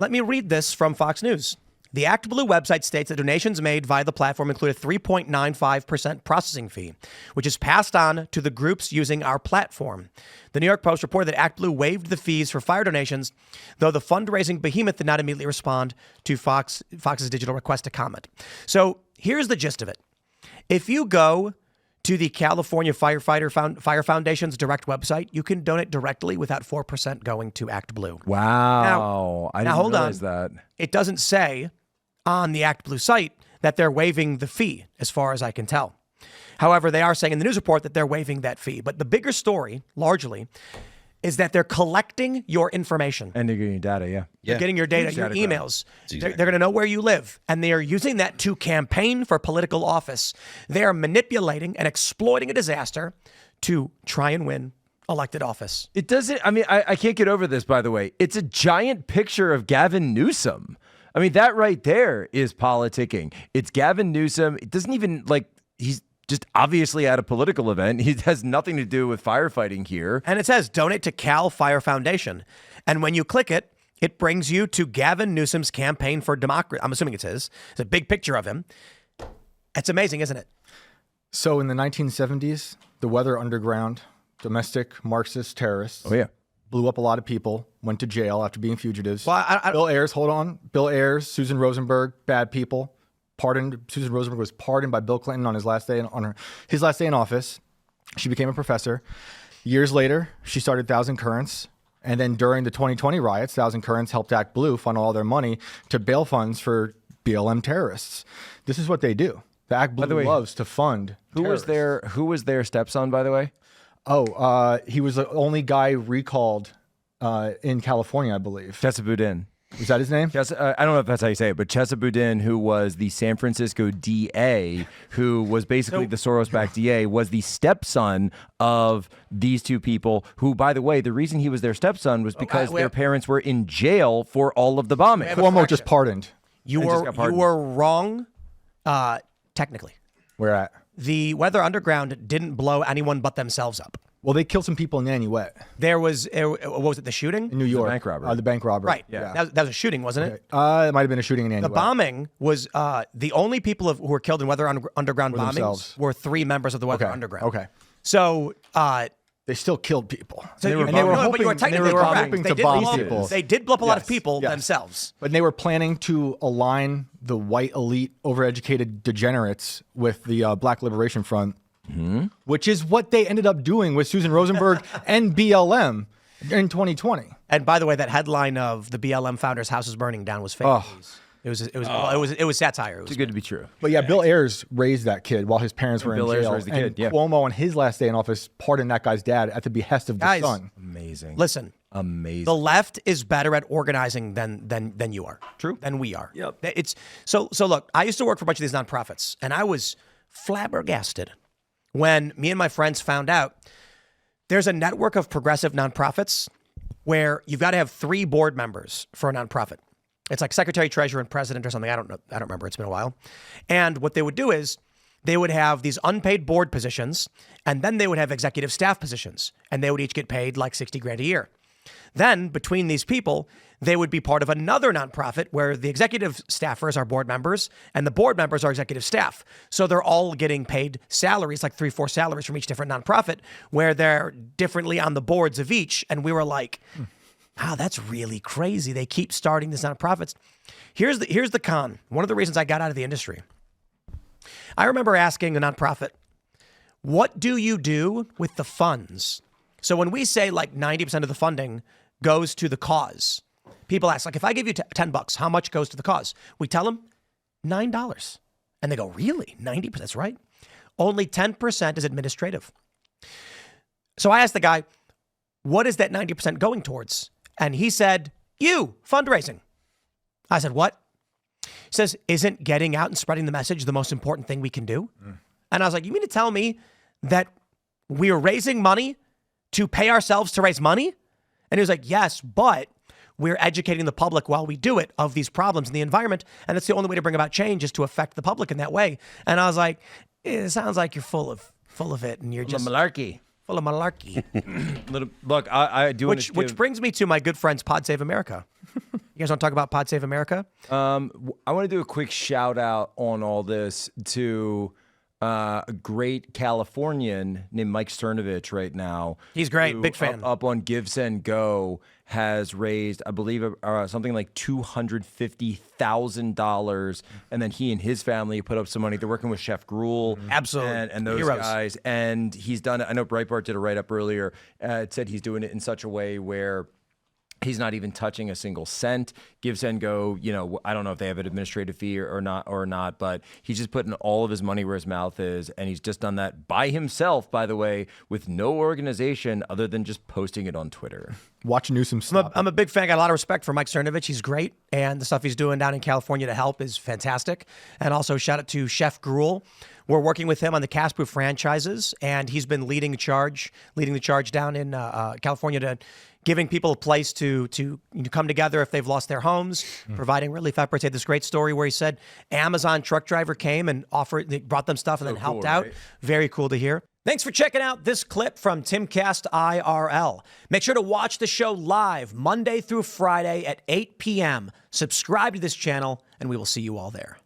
Let me read this from Fox News. The ActBlue website states that donations made via the platform include a 3.95% processing fee, which is passed on to the groups using our platform. The New York Post reported that ActBlue waived the fees for fire donations, though the fundraising behemoth did not immediately respond to Fox's digital request to comment. So here's the gist of it. If you go to the California Fire Foundation's direct website, you can donate directly without 4% going to ActBlue. Wow. I didn't realize that. It doesn't say on the ActBlue site that they're waiving the fee, as far as I can tell. However, they are saying in the news report that they're waiving that fee. But the bigger story, largely, is that they're collecting your information. And they're getting your data, yeah. They're getting your data, your emails. They're going to know where you live. And they are using that to campaign for political office. They are manipulating and exploiting a disaster to try and win elected office. It doesn't, I mean, I can't get over this, by the way. It's a giant picture of Gavin Newsom. I mean, that right there is politicking. It's Gavin Newsom. It doesn't even, he's just obviously at a political event. He has nothing to do with firefighting here. And it says donate to Cal Fire Foundation. And when you click it, it brings you to Gavin Newsom's campaign for democracy. I'm assuming it's his. It's a big picture of him. It's amazing, isn't it? So in the 1970s, the Weather Underground, domestic Marxist terrorists, blew up a lot of people, went to jail after being fugitives. Well, Bill Ayers, Bill Ayers, Susan Rosenberg, bad people. Susan Rosenberg was pardoned by Bill Clinton on his last day in office. She became a professor. Years later, she started Thousand Currents. And then during the 2020 riots, Thousand Currents helped ActBlue funnel all their money to bail funds for BLM terrorists. This is what they do. The ActBlue loves to fund terrorists. Who was their stepson, by the way? He was the only guy recalled in California, I believe. Chesa Boudin. Is that his name? I don't know if that's how you say it, but Chesa Boudin, who was the San Francisco DA, who was basically the Soros-backed DA, was the stepson of these two people who, by the way, the reason he was their stepson was because their parents were in jail for all of the bombing. Cuomo just pardoned. You were wrong, technically. Where at? The Weather Underground didn't blow anyone but themselves up. Well, they killed some people in Nanuet. There was, what was it, the shooting? In New York. The bank robbery. The bank robbery. Right. Yeah. That was a shooting, wasn't it? It might have been a shooting in Nanuet. The bombing was, the only people who were killed in Weather Underground bombings were 3 members of the Weather Underground. Okay. So, they still killed people. So they were hoping to bomb people. They did blow up a lot of people themselves. But they were planning to align the white elite, overeducated degenerates with the Black Liberation Front, which is what they ended up doing with Susan Rosenberg and BLM in 2020. And by the way, that headline of the BLM founder's house is burning down was fake. It was satire. It was too good to be true. But yeah, Bill Ayers raised that kid while his parents were in jail. Ayers raised the kid, yeah. Cuomo on his last day in office pardoned that guy's dad at the behest of the son. Amazing. Listen. Amazing. The left is better at organizing than you are. True. Than we are. Yep. It's so look, I used to work for a bunch of these nonprofits, and I was flabbergasted when me and my friends found out there's a network of progressive nonprofits where you've got to have 3 board members for a nonprofit. It's like secretary, treasurer, and president or something. I don't know. I don't remember. It's been a while. And what they would do is they would have these unpaid board positions, and then they would have executive staff positions, and they would each get paid like $60,000 a year. Then between these people, they would be part of another nonprofit where the executive staffers are board members and the board members are executive staff. So they're all getting paid salaries, like 3-4 salaries from each different nonprofit, where they're differently on the boards of each. And we were like, wow, that's really crazy. They keep starting these nonprofits. Here's the con. One of the reasons I got out of the industry. I remember asking a nonprofit, what do you do with the funds? So when we say like 90% of the funding goes to the cause, people ask, like, if I give you $10, how much goes to the cause? We tell them $9. And they go, really? 90%? That's right. Only 10% is administrative. So I asked the guy, what is that 90% going towards? And he said, fundraising. I said, what? He says, isn't getting out and spreading the message the most important thing we can do? And I was like, you mean to tell me that we're raising money to pay ourselves to raise money? And he was like, yes, but we're educating the public while we do it of these problems in the environment. And that's the only way to bring about change is to affect the public in that way. And I was like, it sounds like you're full of it. And you're just malarkey. Full of malarkey. Look, I do which brings me to my good friends, Pod Save America. You guys want to talk about Pod Save America? I want to do a quick shout out on all this to a great Californian named Mike Cernovich right now. He's great. Who Big fan. Up on Give, Send, Go has raised, I believe, something like $250,000. And then he and his family put up some money. They're working with Chef Gruel. Absolutely. And those Heroes. guys. And he's done it. I know Breitbart did a write-up earlier. It said he's doing it in such a way where he's not even touching a single cent. Give, Send, Go, I don't know if they have an administrative fee or not, but he's just putting all of his money where his mouth is. And he's just done that by himself, by the way, with no organization other than just posting it on Twitter. Watch Newsom stop. I'm a big fan. I got a lot of respect for Mike Cernovich. He's great. And the stuff he's doing down in California to help is fantastic. And also shout out to Chef Gruel. We're working with him on the ActBlue franchises, and he's been leading the charge down in California to giving people a place to come together if they've lost their homes, providing relief efforts. He had this great story where he said Amazon truck driver came and brought them stuff and then helped out. Right? Very cool to hear. Thanks for checking out this clip from Timcast IRL. Make sure to watch the show live Monday through Friday at 8 p.m. Subscribe to this channel, and we will see you all there.